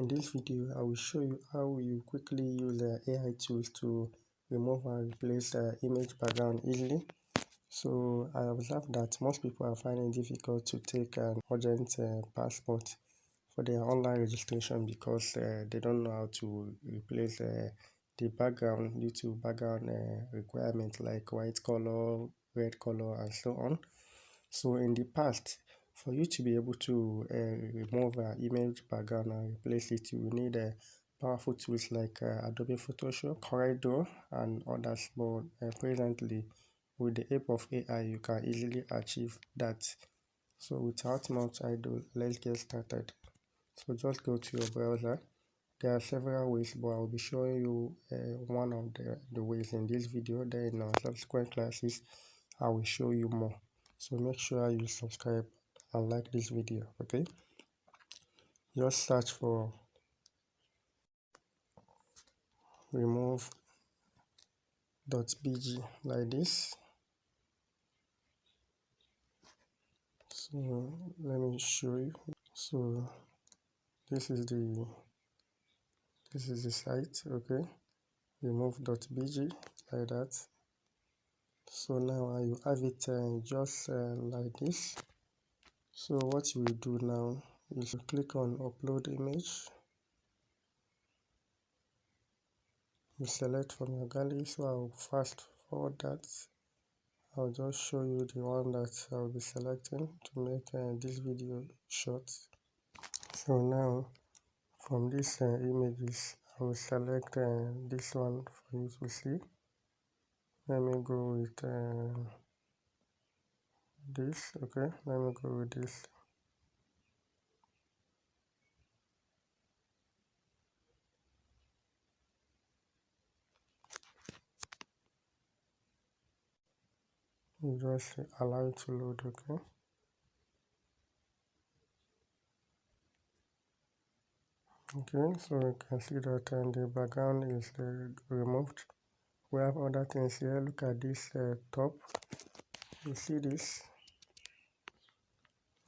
In this video, I will show you how you quickly use AI tools to remove and replace image background easily. So I observed that most people are finding it difficult to take an urgent passport for their online registration because they don't know how to replace the background due to background requirements like white color, red color, and so on. So in the past, for you to be able to remove image background and replace it, you will need powerful tools like Adobe Photoshop, CorelDRAW, and others. But presently, with the help of AI, you can easily achieve that. So without much ado, let's get started. So just go to your browser. There are several ways, but I'll be showing you one of the ways in this video. Then in our subsequent classes, I will show you more. So make sure you subscribe and like this video, okay? Just search for remove.bg like this. So let me show you. So this is the site, okay? Remove.bg like that. So now you have it just like this. So what you will do now is click on upload image. You select from your gallery, so I'll fast forward that. I'll just show you the one that I'll be selecting to make this video short. So now from these images, I will select this one for you to see. Let me go with this, okay? Let me go with this. You just allow it to load, okay? Okay, so you can see that the background is removed. We have other things here. Look at this top. You see this?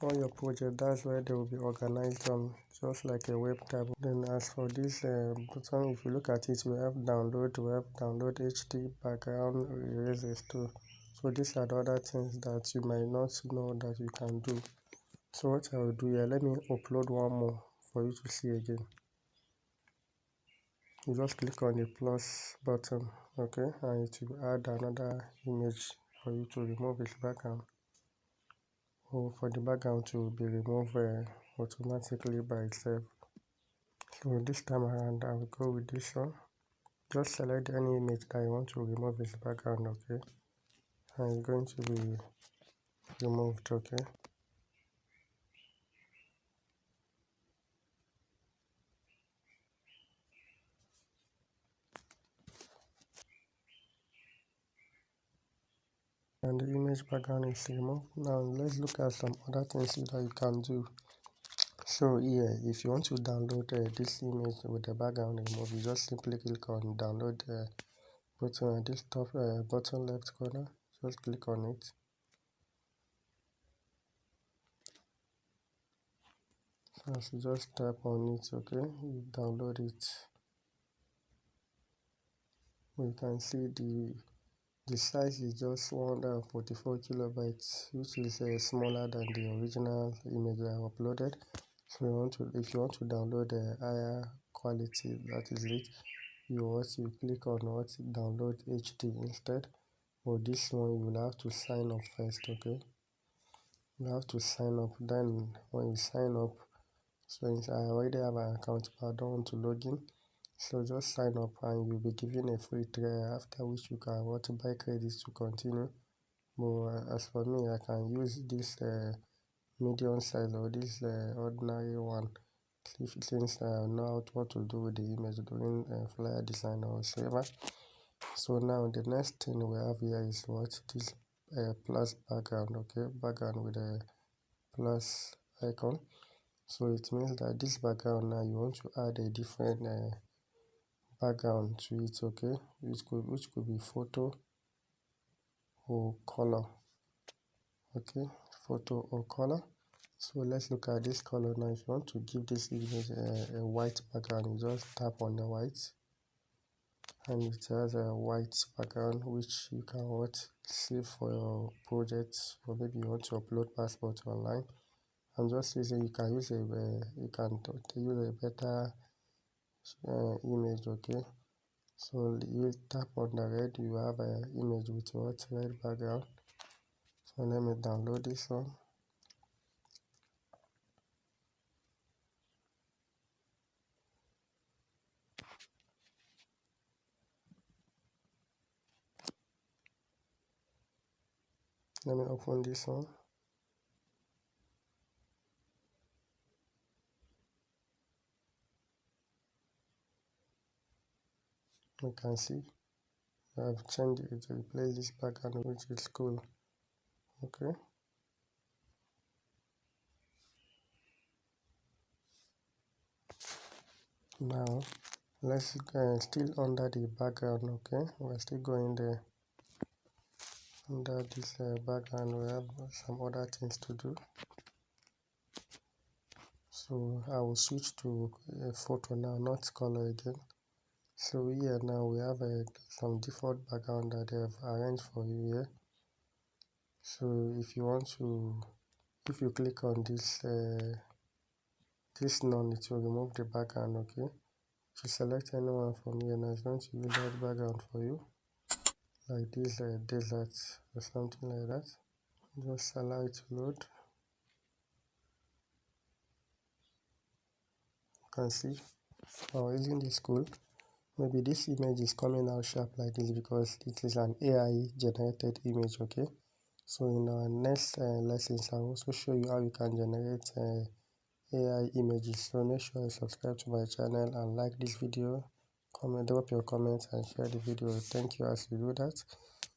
All your project, that's where they will be organized on, just like a web tab. Then as for this button, if you look at it, we have download, HD, background, erasers too. So these are the other things that you might not know that you can do. So what I will do here, let me upload one more for you to see again. You just click on the plus button, okay, and it will add another image for you to remove its background, or for the background to be removed automatically by itself. So this time around, I will go with this one. Just select any image that you want to remove its background, okay, and it's going to be removed, okay. And the image background is removed. Now let's look at some other things that you can do. So here, if you want to download this image with the background removed, you just simply click on download button at this top bottom left corner. Just click on it. So as you just tap on it, okay, you download it. We can see the size is just 144 kilobytes, which is smaller than the original image I uploaded. So if you want to download a higher quality, that is it, you click on download HD instead. But this one you will have to sign up first, okay? You have to sign up. Then when you sign up, since I already have an account but I don't want to log in, so just sign up and you'll be given a free trial, after which you can buy credits to continue. But as for me, I can use this medium size or this ordinary one, since I know what to do with the image during flyer design or whatever. So now the next thing we have here is this plus background, okay, background with a plus icon. So it means that this background now you want to add a different background to it, okay, which could be photo or color, okay, photo or color. So let's look at this color now. If you want to give this image a white background, you just tap on the white, and it has a white background which you can save for your project, or maybe you want to upload passport online. I'm just using, you can use use a better image, okay? So you tap on the red, you have an image with what red background. So let me download this one. Let me open this one. You can see I've changed it to replace this background, which is cool. Okay. Now let's still under the background. Okay, we're still going there. Under this background, we have some other things to do. So I will switch to a photo now, not color again. So here now we have some default background that they have arranged for you here. So if you want to, if you click on this none, it will remove the background. Okay, if you select anyone from here now, it's going to use that background for you, like this desert or something like that. Just allow it to load. You can see, oh, isn't this cool? Maybe this image is coming out sharp like this because it is an AI generated image. Okay, so in our next lessons, I'll also show you how you can generate AI images. So make sure you subscribe to my channel and like this video, comment, drop your comments and share the video. Thank you as you do that.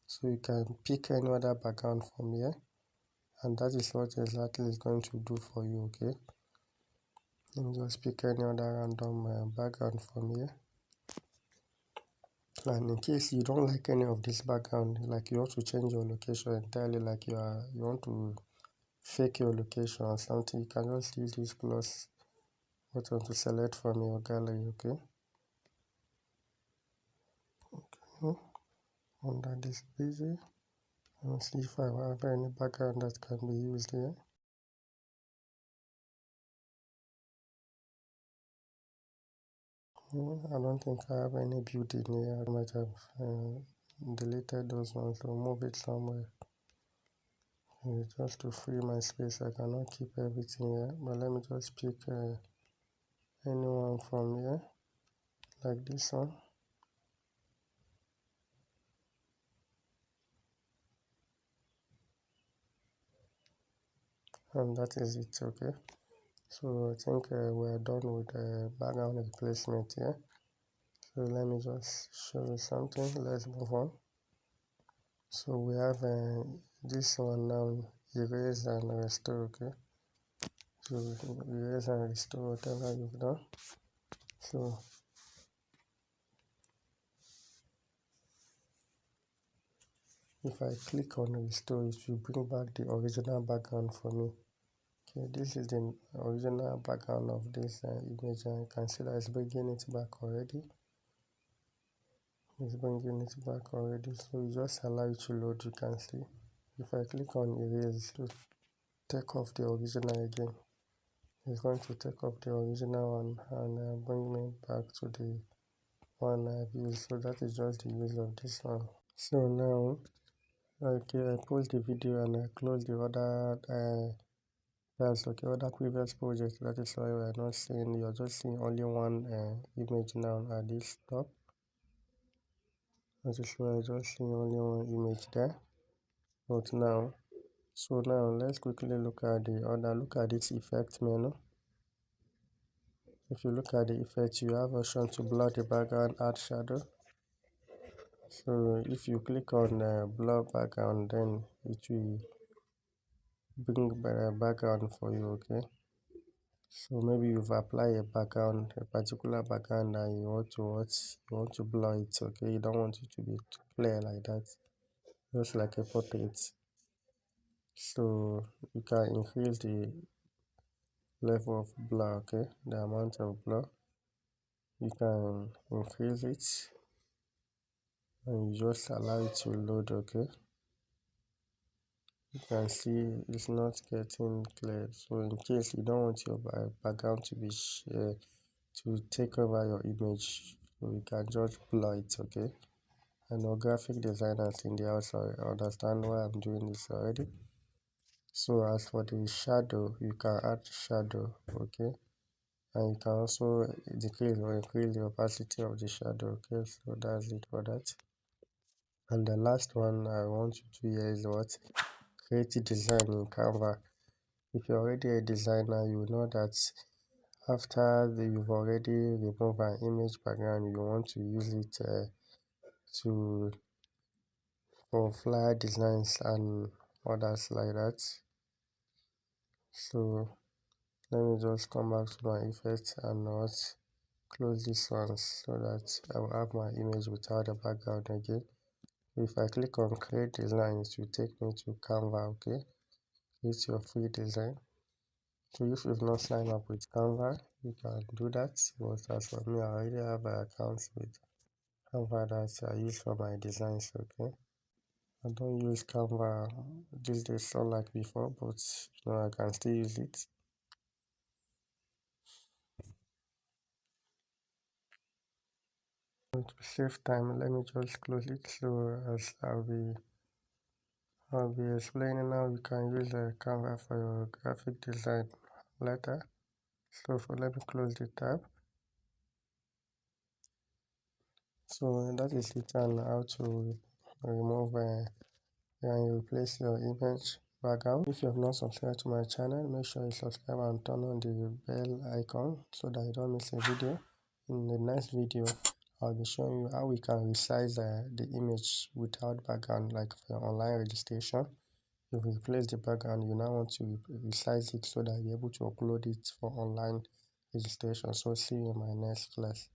So you can pick any other background from here, and that is what exactly is going to do for you. Okay, let me just pick any other random background from here. And in case you don't like any of this background, like you want to change your location entirely, like you want to fake your location or something, you can just use this plus button to select from your gallery. Okay, under this busy, and see if I have any background that can be used here. I don't think I have any building here. I might have deleted those ones, so move it somewhere. Just to free my space, I cannot keep everything here, but let me just pick anyone from here, like this one. And that is it. Okay, so I think we're done with the background replacement here. So let me just show you something. Let's move on. So we have this one now, erase and restore. Okay, so erase and restore whatever you've done. So if I click on restore, it will bring back the original background for me. Okay, this is the original background of this image, and you can see that it's bringing it back already. It's bringing it back already, so you just allow it to load. You can see if I click on erase to take off the original again, it's going to take off the original one and bring me back to the one I've used. So that is just the use of this one. So now, okay, I pause the video and I close the other files. Okay, other previous projects. That is why we're not seeing, you're just seeing only one image now at this top. That is why I just seeing only one image there. But now, so now let's quickly look at the other, look at this effect menu. If you look at the effect, you have option to blur the background, add shadow. So if you click on blur background, then it will bring a background for you. Okay, so maybe you've applied a background, a particular background, and you want to blur it. Okay, you don't want it to be clear like that, just like a portrait. So you can increase the level of blur, okay, the amount of blur. You can increase it and you just allow it to load, okay. You can see it's not getting clear, so in case you don't want your background to be to take over your image, so you can just blur it, okay. I know graphic designers in the house understand why I'm doing this already. So as for the shadow, you can add shadow, okay, and you can also decrease or increase the opacity of the shadow, okay. So that's it for that. And the last one I want to do here is what? Create a design in Canva. If you're already a designer, you know that after you've already removed an image background, you want to use it to for flyer designs and others like that. So let me just come back to my effects and not close this one so that I will have my image without the background again. If I click on create design, it will take me to Canva, okay. It's your free design. So if you've not signed up with Canva, you can do that. But as for me, I already have an account with Canva that I use for my designs, okay. I don't use Canva these days so like before, but I can still use it. To save time, let me just close it. So as I'll be explaining how you can use Canva for your graphic design later. So let me close the tab. So that is it on how to remove and replace your image background. If you have not subscribed to my channel, make sure you subscribe and turn on the bell icon so that you don't miss a video. In the next video, I'll be showing you how we can resize the image without background, like for online registration. If you replace the background, you now want to resize it so that you're able to upload it for online registration. So see you in my next class.